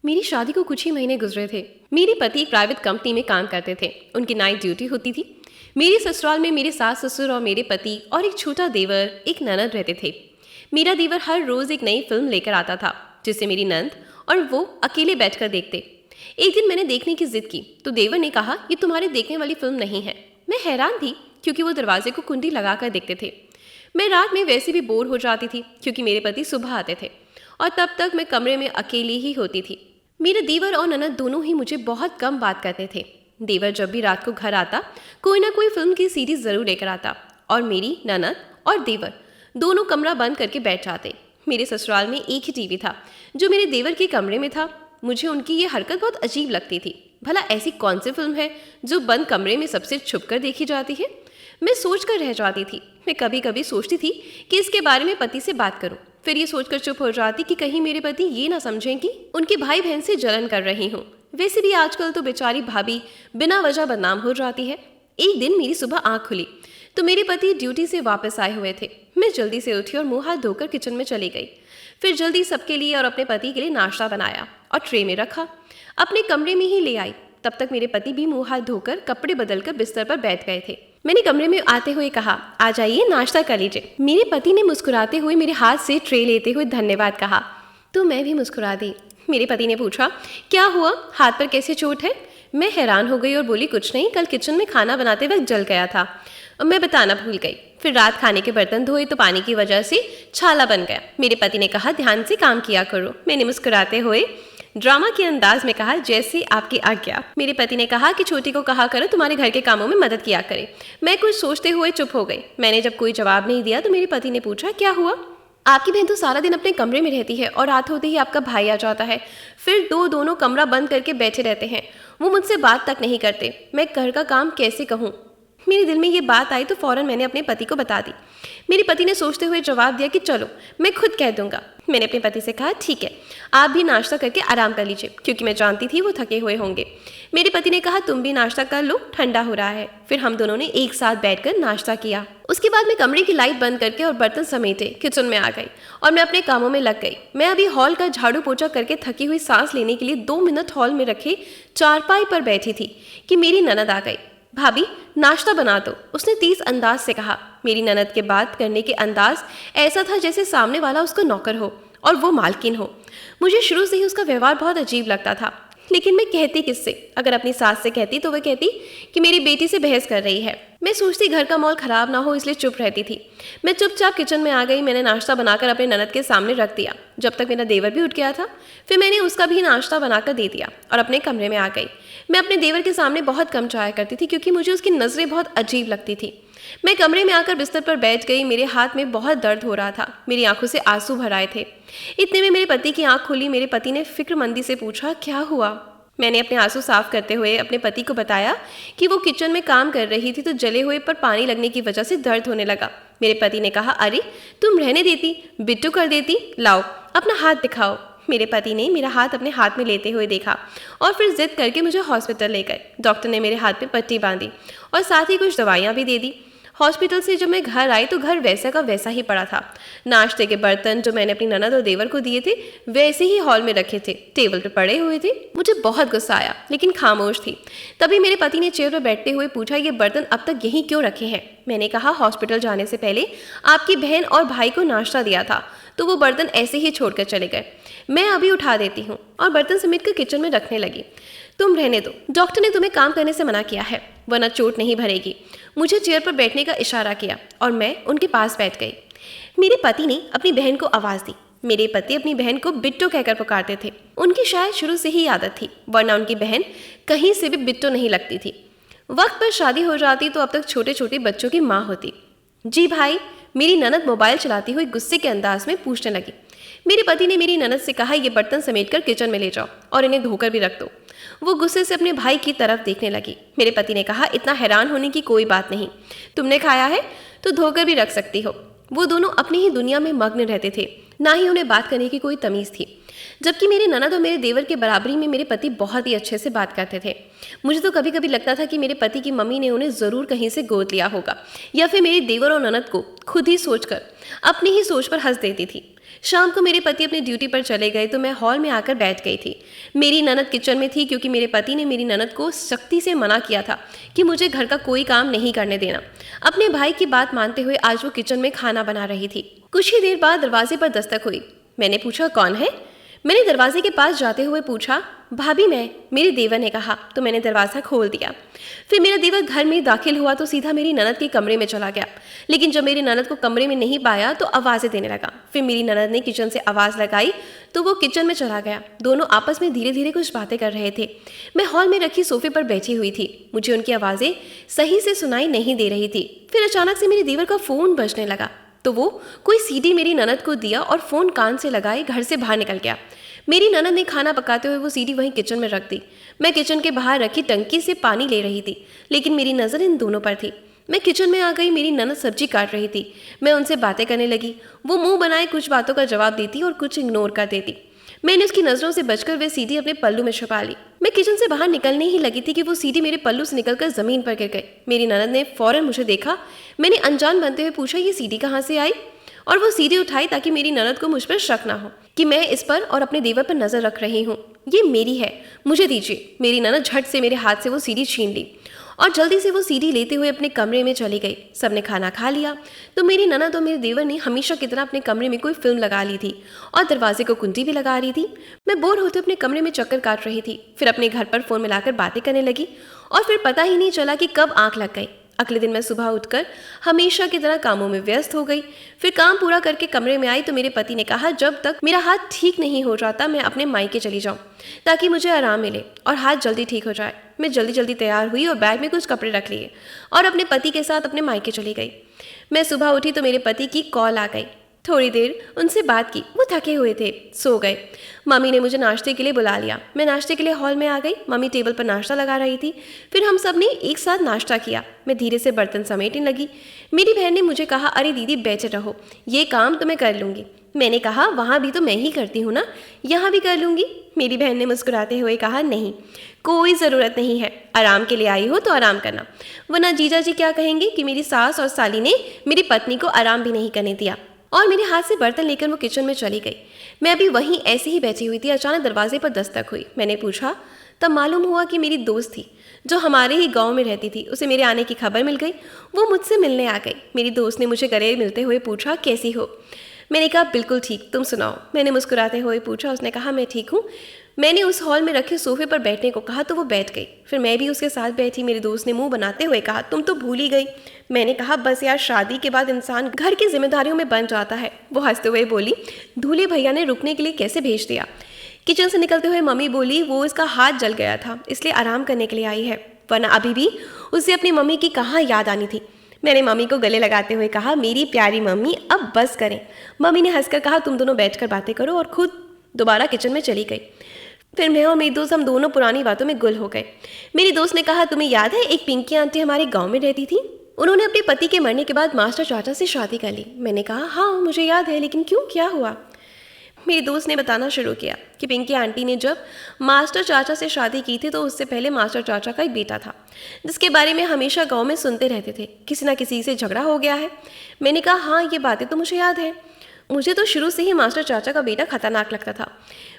मेरी शादी को कुछ ही महीने गुजरे थे। मेरे पति एक प्राइवेट कंपनी में काम करते थे। उनकी नाइट ड्यूटी होती थी। मेरे ससुराल में मेरे सास ससुर और मेरे पति और एक छोटा देवर एक ननद रहते थे। मेरा देवर हर रोज एक नई फिल्म लेकर आता था जिसे मेरी नंद और वो अकेले बैठकर देखते। एक दिन मैंने देखने की जिद की तो देवर ने कहा, ये तुम्हारे देखने वाली फिल्म नहीं है। मैं हैरान थी क्योंकि वो दरवाजे को कुंडी लगाकर देखते थे। मैं रात में वैसे भी बोर हो जाती थी क्योंकि मेरे पति सुबह आते थे और तब तक मैं कमरे में अकेली ही होती थी। मेरे देवर और ननद दोनों ही मुझे बहुत कम बात करते थे। देवर जब भी रात को घर आता कोई ना कोई फिल्म की सीरीज जरूर लेकर आता और मेरी ननद और देवर दोनों कमरा बंद करके बैठ जाते। मेरे ससुराल में एक ही टीवी था जो मेरे देवर के कमरे में था। मुझे उनकी ये हरकत बहुत अजीब लगती थी। भला ऐसी कौन सी फिल्म है जो बंद कमरे में सबसे छुप कर देखी जाती है? मैं सोच कर रह जाती थी। मैं कभी कभी सोचती थी कि इसके बारे में पति से बात करूं, फिर ये सोचकर चुप हो जाती कि कहीं मेरे पति ये ना समझें कि उनके भाई बहन से जलन कर रही हूँ। वैसे भी आजकल तो बेचारी भाभी बिना वजह बदनाम हो जाती है। एक दिन मेरी सुबह आंख खुली तो मेरे पति ड्यूटी से वापस आए हुए थे। मैं जल्दी से उठी और मुंह हाथ धोकर किचन में चली गई। फिर जल्दी सबके लिए और अपने पति के लिए नाश्ता बनाया और ट्रे में रखा। अपने कमरे में ही ले आई। तब तक मेरे पति भी मुंह हाथ धोकर कपड़े बदलकर बिस्तर पर बैठ गए थे। मैंने कमरे में आते हुए कहा, आ जाइए नाश्ता कर लीजिए। मेरे पति ने मुस्कुराते हुए मेरे हाथ से ट्रे लेते हुए धन्यवाद कहा तो मैं भी मुस्कुरा दी। मेरे पति ने पूछा, क्या हुआ, हाथ पर कैसे चोट है? मैं हैरान हो गई और बोली, कुछ नहीं, कल किचन में खाना बनाते वक्त जल गया था। मैं बताना भूल गई। फिर रात खाने के बर्तन धोए तो पानी की वजह से छाला बन गया। मेरे पति ने कहा, ध्यान से काम किया करो। मैंने मुस्कुराते हुए ड्रामा के अंदाज में कहा, जैसे आपकी आज्ञा। मेरे पति ने कहा कि छोटी को कहा करो तुम्हारे घर के कामों में मदद किया करे। मैं कुछ सोचते हुए चुप हो गई। मैंने जब कोई जवाब नहीं दिया तो मेरे पति ने पूछा, क्या हुआ? आपकी बहन तो सारा दिन अपने कमरे में रहती है और रात होते ही आपका भाई आ जाता है। फिर दोनों कमरा बंद करके बैठे रहते हैं। वो मुझसे बात तक नहीं करते। मैं घर का काम कैसे कहूँ? मेरे दिल में ये बात आई तो फौरन मैंने अपने पति को बता दी। मेरे पति ने सोचते हुए जवाब दिया कि चलो मैं खुद कह दूंगा। मैंने अपने पति से कहा, ठीक है, आप भी नाश्ता करके आराम कर लीजिए, क्योंकि मैं जानती थी वो थके हुए होंगे। मेरे पति ने कहा, तुम भी नाश्ता कर लो, ठंडा हो रहा है। फिर हम दोनों ने एक साथ बैठकर नाश्ता किया। उसके बाद मैं कमरे की लाइट बंद करके और बर्तन समेटे किचन में आ गई और मैं अपने कामों में लग गई। मैं अभी हॉल का झाड़ू पोछा करके थकी हुई सांस लेने के लिए 2 मिनट हॉल में रखे चारपाई पर बैठी थी कि मेरी ननद आ गई। भाभी नाश्ता बना दो, उसने तेज अंदाज से कहा। मेरी ननद के बात करने के अंदाज ऐसा था जैसे सामने वाला उसका नौकर हो और वो मालकिन हो। मुझे शुरू से ही उसका व्यवहार बहुत अजीब लगता था, लेकिन मैं कहती किससे? अगर अपनी सास से कहती तो वह कहती कि मेरी बेटी से बहस कर रही है। मैं सोचती घर का माहौल खराब ना हो, इसलिए चुप रहती थी। मैं चुपचाप किचन में आ गई। मैंने नाश्ता बनाकर अपने ननद के सामने रख दिया जब तक मेरा देवर भी उठ गया था। फिर मैंने उसका भी नाश्ता बनाकर दे दिया और अपने कमरे में आ गई। मैं अपने देवर के सामने बहुत कम जाया करती थी क्योंकि मुझे उसकी नज़रें बहुत अजीब लगती थी। मैं कमरे में आकर बिस्तर पर बैठ गई। मेरे हाथ में बहुत दर्द हो रहा था। मेरी आंखों से आंसू भर आए थे। इतने में मेरे पति की आंख खुली। मेरे पति ने फिक्रमंदी से पूछा, क्या हुआ? मैंने अपने आंसू साफ करते हुए अपने पति को बताया कि वो किचन में काम कर रही थी तो जले हुए पर पानी लगने की वजह से दर्द होने लगा। मेरे पति ने कहा, अरे तुम रहने देती, बिट्टू कर देती, लाओ अपना हाथ दिखाओ। मेरे पति ने मेरा हाथ अपने हाथ में लेते हुए देखा और फिर जिद करके मुझे हॉस्पिटल ले गए। डॉक्टर ने मेरे हाथ पे पट्टी बांधी और साथ ही कुछ दवाइयाँ भी दे दी। हॉस्पिटल से जब मैं घर आई तो घर वैसा का वैसा ही पड़ा था। नाश्ते के बर्तन जो मैंने अपनी ननद और देवर को दिए थे वैसे ही हॉल में रखे थे, टेबल पर पड़े हुए थे। मुझे बहुत गुस्सा आया लेकिन खामोश थी। तभी मेरे पति ने चेयर पर बैठते हुए पूछा, ये बर्तन अब तक यहीं क्यों रखे हैं? मैंने कहा, हॉस्पिटल जाने से पहले आपकी बहन और भाई को नाश्ता दिया था तो वो बर्तन ऐसे ही छोड़कर चले गए। मैं अभी उठा देती हूँ और बर्तन समेट कर किचन में रखने लगी। तुम रहने दो, डॉक्टर ने तुम्हें काम करने से मना किया है वरना चोट नहीं भरेगी। मुझे चेयर पर बैठने का इशारा किया और मैं उनके पास बैठ गई। मेरे पति ने अपनी बहन को आवाज़ दी। मेरे पति अपनी बहन को बिट्टो कहकर पुकारते थे। उनकी शायद शुरू से ही आदत थी, वरना उनकी बहन कहीं से भी बिट्टो नहीं लगती थी। वक्त पर शादी हो जाती तो अब तक छोटे छोटे बच्चों की माँ होती। जी भाई, मेरी ननद मोबाइल चलाती हुई गुस्से के अंदाज में पूछने लगी। मेरे पति ने मेरी ननद से कहा, ये बर्तन समेटकर किचन में ले जाओ और इन्हें धोकर भी रख दो। वो गुस्से से अपने भाई की तरफ देखने लगी। मेरे पति ने कहा, इतना हैरान होने की कोई बात नहीं, तुमने खाया है तो धोकर भी रख सकती हो। वो दोनों अपनी ही दुनिया में मग्न रहते थे, ना ही उन्हें बात करने की कोई तमीज़ थी। जबकि मेरे ननद और मेरे देवर के बराबरी में मेरे पति बहुत ही अच्छे से बात करते थे। मुझे तो कभी कभी लगता था कि मेरे पति की मम्मी ने उन्हें ज़रूर कहीं से गोद लिया होगा या फिर मेरे देवर और ननद को खुद ही सोचकर अपनी ही सोच पर हंस देती थी। शाम को मेरे पति अपनी ड्यूटी पर चले गए तो मैं हॉल में आकर बैठ गई थी। मेरी ननद किचन में थी क्योंकि मेरे पति ने मेरी ननद को सख्ती से मना किया था कि मुझे घर का कोई काम नहीं करने देना। अपने भाई की बात मानते हुए आज वो किचन में खाना बना रही थी। कुछ ही देर बाद दरवाजे पर दस्तक हुई। मैंने पूछा, कौन है? मैंने दरवाजे के पास जाते हुए पूछा। भाभी मैं, मेरे देवर ने कहा, तो मैंने दरवाज़ा खोल दिया। फिर मेरा देवर घर में दाखिल हुआ तो सीधा मेरी ननद के कमरे में चला गया, लेकिन जब मेरी ननद को कमरे में नहीं पाया तो आवाज़ें देने लगा। फिर मेरी ननद ने किचन से आवाज़ लगाई तो वो किचन में चला गया। दोनों आपस में धीरे धीरे कुछ बातें कर रहे थे। मैं हॉल में रखी सोफे पर बैठी हुई थी। मुझे उनकी आवाज़ें सही से सुनाई नहीं दे रही थी। फिर अचानक से मेरे देवर का फ़ोन बजने लगा तो वो कोई सीडी मेरी ननद को दिया और फ़ोन कान से लगाए घर से बाहर निकल गया। मेरी ननद ने खाना पकाते हुए वो सीडी वहीं किचन में रख दी। मैं किचन के बाहर रखी टंकी से पानी ले रही थी, लेकिन मेरी नज़र इन दोनों पर थी। मैं किचन में आ गई। मेरी ननद सब्जी काट रही थी। मैं उनसे बातें करने लगी। वो मुंह बनाए कुछ बातों का जवाब देती और कुछ इग्नोर कर देती। मैंने उसकी नज़रों से बचकर वे सीडी अपने पल्लू में छुपा ली। मैं किचन से बाहर निकलने ही लगी थी कि वो सीडी मेरे पल्लू से निकलकर ज़मीन पर गिर गई। मेरी ननद ने फ़ौरन मुझे देखा। मैंने अनजान बनते हुए पूछा, ये सीडी कहाँ से आई? और वो सीडी उठाई ताकि मेरी ननद को मुझ पर शक ना हो कि मैं इस पर और अपने देवर पर नज़र रख रही हूँ। ये मेरी है, मुझे दीजिए। मेरी ननद झट से मेरे हाथ से वो सीडी छीन ली और जल्दी से वो सीडी लेते हुए अपने कमरे में चली गई। सबने खाना खा लिया तो मेरी ननद और मेरे देवर ने हमेशा की तरह अपने कमरे में कोई फिल्म लगा ली थी और दरवाजे को कुंडी भी लगा रही थी। मैं बोर होते अपने कमरे में चक्कर काट रही थी। फिर अपने घर पर फ़ोन मिलाकर बातें करने लगी और फिर पता ही नहीं चला कि कब आँख लग गई। अगले दिन मैं सुबह उठकर हमेशा की तरह कामों में व्यस्त हो गई। फिर काम पूरा करके कमरे में आई तो मेरे पति ने कहा, जब तक मेरा हाथ ठीक नहीं हो जाता मैं अपने मायके चली जाऊं ताकि मुझे आराम मिले और हाथ जल्दी ठीक हो जाए। मैं जल्दी जल्दी तैयार हुई और बैग में कुछ कपड़े रख लिए और अपने पति के साथ अपने मायके चली गई। मैं सुबह उठी तो मेरे पति की कॉल आ गई। थोड़ी देर उनसे बात की। वो थके हुए थे, सो गए। मम्मी ने मुझे नाश्ते के लिए बुला लिया। मैं नाश्ते के लिए हॉल में आ गई। मम्मी टेबल पर नाश्ता लगा रही थी। फिर हम सब ने एक साथ नाश्ता किया। मैं धीरे से बर्तन समेटने लगी। मेरी बहन ने मुझे कहा, अरे दीदी बैठे रहो, ये काम तो मैं कर लूँगी। मैंने कहा, वहाँ भी तो मैं ही करती हूँ ना, यहाँ भी कर लूँगी। मेरी बहन ने मुस्कुराते हुए कहा, नहीं, कोई ज़रूरत नहीं है, आराम के लिए आई हो तो आराम करना, वरना जीजा जी क्या कहेंगे कि मेरी सास और साली ने मेरी पत्नी को आराम भी नहीं करने दिया। और मेरे हाथ से बर्तन लेकर वो किचन में चली गई। मैं अभी वहीं ऐसे ही बैठी हुई थी। अचानक दरवाजे पर दस्तक हुई। मैंने पूछा, तब मालूम हुआ कि मेरी दोस्त थी जो हमारे ही गांव में रहती थी। उसे मेरे आने की खबर मिल गई। वो मुझसे मिलने आ गई। मेरी दोस्त ने मुझे गले मिलते हुए पूछा, कैसी हो? मैंने कहा, बिल्कुल ठीक, तुम सुनाओ? मैंने मुस्कुराते हुए पूछा। उसने कहा, मैं ठीक हूँ। मैंने उस हॉल में रखे सोफे पर बैठने को कहा तो वो बैठ गई। फिर मैं भी उसके साथ बैठी। मेरे दोस्त ने मुंह बनाते हुए कहा, तुम तो भूल ही गई। मैंने कहा, बस यार, शादी के बाद इंसान घर की जिम्मेदारियों में बन जाता है। वो हंसते हुए बोली, दूल्हे भैया ने रुकने के लिए कैसे भेज दिया? किचन से निकलते हुए मम्मी बोली, वो इसका हाथ जल गया था इसलिए आराम करने के लिए आई है, वरना अभी भी उसे अपनी मम्मी की कहाँ याद आनी थी। मैंने मम्मी को गले लगाते हुए कहा, मेरी प्यारी मम्मी, अब बस करें। मम्मी ने हंसकर कहा, तुम दोनों बैठकर बातें करो, और खुद दोबारा किचन में चली गई। फिर मैं और मेरी दोस्त हम दोनों पुरानी बातों में गुल हो गए। मेरी दोस्त ने कहा, तुम्हें याद है एक पिंकी आंटी हमारे गांव में रहती थी? उन्होंने अपने पति के मरने के बाद मास्टर चाचा से शादी कर ली। मैंने कहा, हाँ मुझे याद है, लेकिन क्यों, क्या हुआ? मेरी दोस्त ने बताना शुरू किया कि पिंकी आंटी ने जब मास्टर चाचा से शादी की थी तो उससे पहले मास्टर चाचा का एक बेटा था जिसके बारे में हमेशा गांव में सुनते रहते थे, किसी ना किसी से झगड़ा हो गया है। मैंने कहा, हाँ ये बातें तो मुझे याद है, मुझे तो शुरू से ही मास्टर चाचा का बेटा खतरनाक लगता था।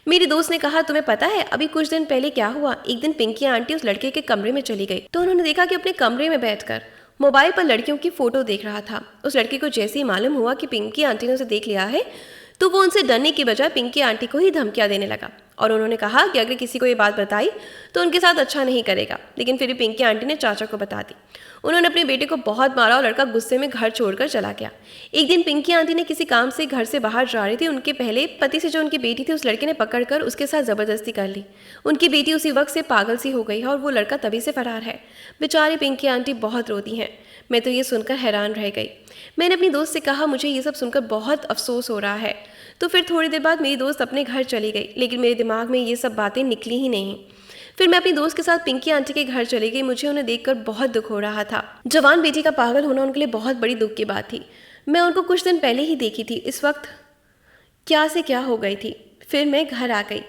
मेरी दोस्त ने कहा, तुम्हें पता है अभी कुछ दिन पहले क्या हुआ? एक दिन पिंकी आंटी उस लड़के के कमरे में चली गई तो उन्होंने देखा कि अपने कमरे में बैठकर मोबाइल पर लड़कियों की फोटो देख रहा था। उस लड़के को जैसे ही मालूम हुआ कि पिंकी आंटी ने उसे देख लिया है तो वो उनसे डरने की बजाय पिंकी आंटी को ही धमकियां देने लगा और उन्होंने कहा कि अगर किसी को ये बात बताई तो उनके साथ अच्छा नहीं करेगा। लेकिन फिर भी पिंकी आंटी ने चाचा को बता दी। उन्होंने अपने बेटे को बहुत मारा और लड़का गुस्से में घर छोड़कर चला गया। एक दिन पिंकी आंटी ने किसी काम से घर से बाहर जा रही थी। उनके पहले पति से जो उनकी बेटी थी उस लड़के ने पकड़कर उसके साथ ज़बरदस्ती कर ली। उनकी बेटी उसी वक्त से पागल सी हो गई है और वो लड़का तभी से फरार है। बेचारी पिंकी आंटी बहुत रोती हैं। मैं तो ये सुनकर हैरान रह गई। मैंने अपनी दोस्त से कहा, मुझे ये सब सुनकर बहुत अफसोस हो रहा है। तो फिर थोड़ी देर बाद मेरी दोस्त अपने घर चली गई, लेकिन मेरे दिमाग में ये सब बातें निकली ही नहीं। फिर मैं अपनी दोस्त के साथ पिंकी आंटी के घर चली गई। मुझे उन्हें देखकर बहुत दुख हो रहा था। जवान बेटी का पागल होना उनके लिए बहुत बड़ी दुख की बात थी। मैं उनको कुछ दिन पहले ही देखी थी, इस वक्त क्या से क्या हो गई थी। फिर मैं घर आ गई।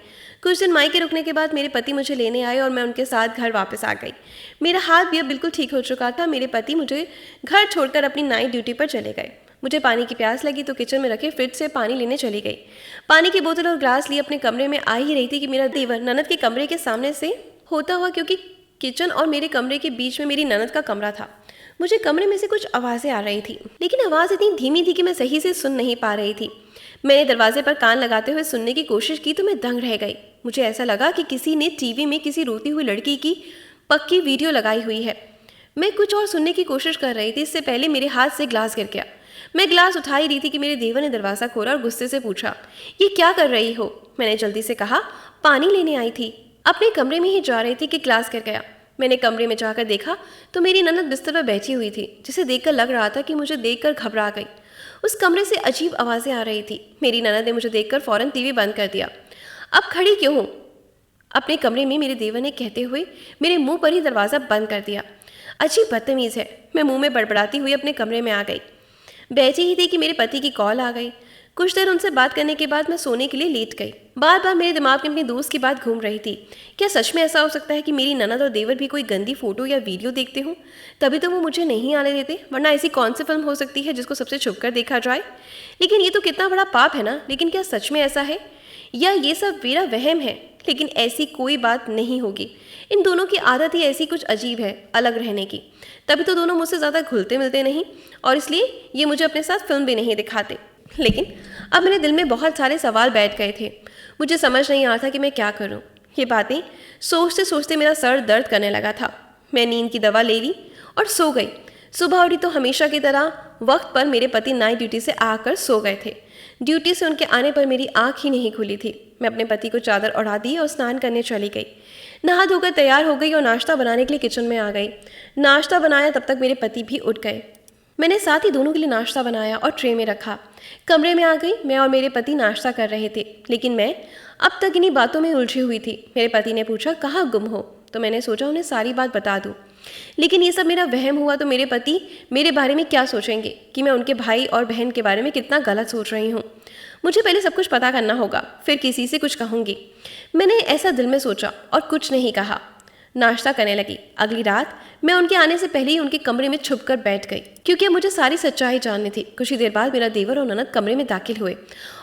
कुछ दिन मायके रुकने के बाद मेरे पति मुझे लेने आए और मैं उनके साथ घर वापस आ गई। मेरा हाथ भी अब बिल्कुल ठीक हो चुका था। मेरे पति मुझे घर छोड़कर अपनी नाइट ड्यूटी पर चले गए। मुझे पानी की प्यास लगी तो किचन में रखे फ्रिज से पानी लेने चली गई। पानी की बोतल और ग्लास लिए अपने कमरे में आ ही रही थी कि मेरा देवर ननद के कमरे के सामने से होता हुआ, क्योंकि किचन और मेरे कमरे के बीच में मेरी ननद का कमरा था, मुझे कमरे में से कुछ आवाज़ें आ रही थी, लेकिन आवाज़ इतनी धीमी थी कि मैं सही से सुन नहीं पा रही थी। मैंने दरवाजे पर कान लगाते हुए सुनने की कोशिश की तो मैं दंग रह गई। मुझे ऐसा लगा कि किसी ने टीवी में किसी रोती हुई लड़की की पक्की वीडियो लगाई हुई है। मैं कुछ और सुनने की कोशिश कर रही थी, इससे पहले मेरे हाथ से ग्लास गिर गया। मैं ग्लास उठा ही रही थी कि मेरे देवर ने दरवाज़ा खोला और गुस्से से पूछा, ये क्या कर रही हो? मैंने जल्दी से कहा, पानी लेने आई थी। अपने कमरे में ही जा रही थी कि ग्लास गिर गया। मैंने कमरे में जाकर देखा तो मेरी ननद बिस्तर पर बैठी हुई थी, जिसे देखकर लग रहा था कि मुझे देखकर घबरा गई। उस कमरे से अजीब आवाज़ें आ रही थी। मेरी ननद ने मुझे देखकर फ़ौरन टीवी बंद कर दिया। अब खड़ी क्यों हूँ? अपने कमरे में मेरे देवर ने कहते हुए मेरे मुंह पर ही दरवाज़ा बंद कर दिया। अजीब बदतमीज़ है। मैं मुंह में बड़बड़ाती हुई अपने कमरे में आ गई। बैठी ही थी कि मेरे पति की कॉल आ गई। कुछ देर उनसे बात करने के बाद मैं सोने के लिए लेट गई। बार बार मेरे दिमाग में अपने दोस्त की बात घूम रही थी। क्या सच में ऐसा हो सकता है कि मेरी ननद और देवर भी कोई गंदी फोटो या वीडियो देखते हों, तभी तो वो मुझे नहीं आने देते? वरना ऐसी कौन सी फिल्म हो सकती है जिसको सबसे छुप कर देखा जाए? लेकिन ये तो कितना बड़ा पाप है ना। लेकिन क्या सच में ऐसा है या ये सब मेरा वहम है? लेकिन ऐसी कोई बात नहीं होगी। इन दोनों की आदत ही ऐसी कुछ अजीब है, अलग रहने की। तभी तो दोनों मुझसे ज़्यादा घुलते मिलते नहीं, और इसलिए ये मुझे अपने साथ फिल्म भी नहीं दिखाते। लेकिन अब मेरे दिल में बहुत सारे सवाल बैठ गए थे। मुझे समझ नहीं आ रहा था कि मैं क्या करूं। ये बातें सोचते सोचते मेरा सर दर्द करने लगा था। मैं नींद की दवा ले ली और सो गई। सुबह उठी तो हमेशा की तरह वक्त पर मेरे पति नाइट ड्यूटी से आकर सो गए थे। ड्यूटी से उनके आने पर मेरी आँख ही नहीं खुली थी। मैं अपने पति को चादर ओढ़ा दी और स्नान करने चली गई। नहा धोकर तैयार हो गई और नाश्ता बनाने के लिए किचन में आ गई। नाश्ता बनाया तब तक मेरे पति भी उठ गए। मैंने साथ ही दोनों के लिए नाश्ता बनाया और ट्रे में रखा। कमरे में आ गई। मैं और मेरे पति नाश्ता कर रहे थे, लेकिन मैं अब तक इन्हीं बातों में उलझी हुई थी। मेरे पति ने पूछा, कहाँ गुम हो? तो मैंने सोचा उन्हें सारी बात बता दूं। लेकिन ये सब मेरा वहम हुआ तो मेरे पति मेरे बारे में क्या सोचेंगे कि मैं उनके भाई और बहन के बारे में कितना गलत सोच रही हूँ। मुझे पहले सब कुछ पता करना होगा, फिर किसी से कुछ कहूँगी। मैंने ऐसा दिल में सोचा और कुछ नहीं कहा। नाश्ता करने लगी। अगली रात मैं उनके आने से पहले ही उनके कमरे में छुपकर बैठ गई, क्योंकि अब मुझे सारी सच्चाई जाननी थी। कुछ ही देर बाद मेरा देवर और ननद कमरे में दाखिल हुए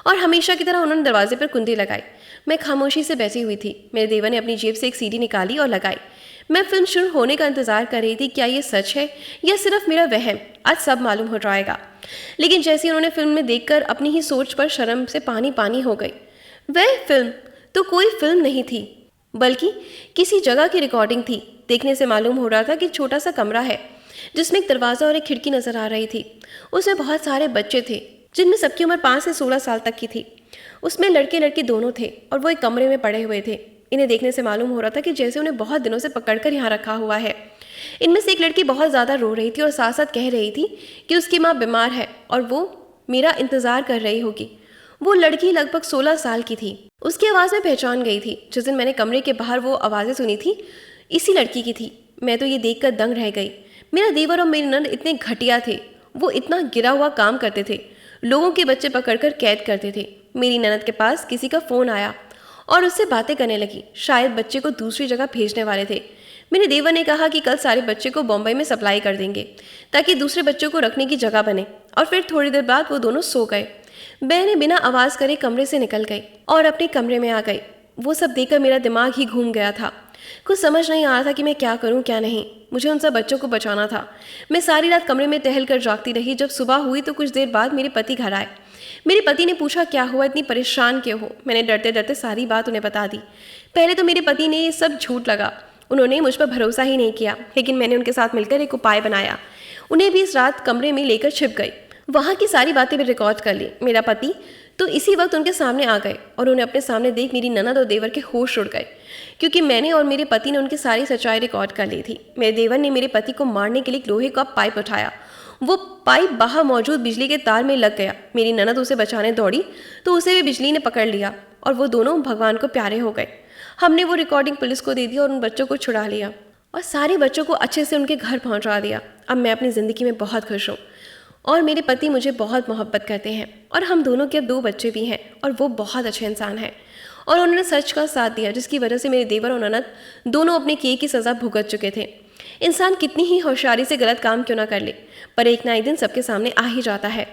और हमेशा की तरह उन्होंने दरवाजे पर कुंडी लगाई। मैं खामोशी से बैठी हुई थी। मेरे देवर ने अपनी जेब से एक सीडी निकाली और लगाई। मैं फिल्म शुरू होने का इंतजार कर रही थी। क्या ये सच है या सिर्फ मेरा वहम? आज सब मालूम हो जाएगा। लेकिन जैसे उन्होंने फिल्म में देखकर अपनी ही सोच पर शर्म से पानी पानी हो गई। वह फिल्म तो कोई फिल्म नहीं थी, बल्कि किसी जगह की रिकॉर्डिंग थी। देखने से मालूम हो रहा था कि छोटा सा कमरा है जिसमें एक दरवाज़ा और एक खिड़की नजर आ रही थी। उसमें बहुत सारे बच्चे थे, जिनमें सबकी उम्र 5 से 16 साल तक की थी। उसमें लड़के लड़की दोनों थे और वो एक कमरे में पड़े हुए थे। इन्हें देखने से मालूम हो रहा था कि जैसे उन्हें बहुत दिनों से पकड़कर यहाँ रखा हुआ है। इनमें से एक लड़की बहुत ज़्यादा रो रही थी और साथ साथ कह रही थी कि उसकी माँ बीमार है और वो मेरा इंतज़ार कर रही होगी। वो लड़की लगभग 16 साल की थी। उसकी आवाज़ में पहचान गई थी। जिस दिन मैंने कमरे के बाहर वो आवाज़ें सुनी थी, इसी लड़की की थी। मैं तो ये देखकर दंग रह गई। मेरा देवर और मेरी नंद इतने घटिया थे। वो इतना गिरा हुआ काम करते थे, लोगों के बच्चे पकड़कर कैद करते थे। मेरी ननद के पास किसी का फ़ोन आया और उससे बातें करने लगी। शायद बच्चे को दूसरी जगह भेजने वाले थे। मेरे देवर ने कहा कि कल सारे बच्चे को बॉम्बे में सप्लाई कर देंगे ताकि दूसरे बच्चों को रखने की जगह बने। और फिर थोड़ी देर बाद वो दोनों सो गए। मैंने बिना आवाज़ करे कमरे से निकल गई और अपने कमरे में आ गई। वो सब देखकर मेरा दिमाग ही घूम गया था। कुछ समझ नहीं आ रहा था कि मैं क्या करूं क्या नहीं। मुझे उन सब बच्चों को बचाना था। मैं सारी रात कमरे में टहल कर जागती रही। जब सुबह हुई तो कुछ देर बाद मेरे पति घर आए। मेरे पति ने पूछा, क्या हुआ, इतनी परेशान क्यों हो? मैंने डरते डरते सारी बात उन्हें बता दी। पहले तो मेरे पति ने ये सब झूठ लगा। उन्होंने मुझ पर भरोसा ही नहीं किया, लेकिन मैंने उनके साथ मिलकर एक उपाय बनाया। उन्हें भी इस रात कमरे में लेकर छिप गई। वहाँ की सारी बातें भी रिकॉर्ड कर ली। मेरा पति तो इसी वक्त उनके सामने आ गए और उन्हें अपने सामने देख मेरी ननद और देवर के होश उड़ गए, क्योंकि मैंने और मेरे पति ने उनकी सारी सच्चाई रिकॉर्ड कर ली थी। मेरे देवर ने मेरे पति को मारने के लिए एक लोहे का पाइप उठाया। वो पाइप बाहर मौजूद बिजली के तार में लग गया। मेरी ननद उसे बचाने दौड़ी तो उसे भी बिजली ने पकड़ लिया और वो दोनों भगवान को प्यारे हो गए। हमने वो रिकॉर्डिंग पुलिस को दे दी और उन बच्चों को छुड़ा लिया और सारे बच्चों को अच्छे से उनके घर पहुंचा दिया। अब मैं अपनी ज़िंदगी में बहुत खुश हूँ और मेरे पति मुझे बहुत मोहब्बत करते हैं और हम दोनों के अब 2 बच्चे भी हैं और वो बहुत अच्छे इंसान हैं और उन्होंने सच का साथ दिया, जिसकी वजह से मेरे देवर और ननद दोनों अपने किए की सज़ा भुगत चुके थे। इंसान कितनी ही होशियारी से गलत काम क्यों ना कर ले, पर एक ना एक दिन सबके सामने आ ही जाता है।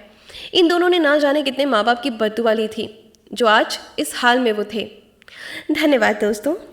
इन दोनों ने ना जाने कितने माँ बाप की बद्दुआ ली थी जो आज इस हाल में वो थे। धन्यवाद दोस्तों।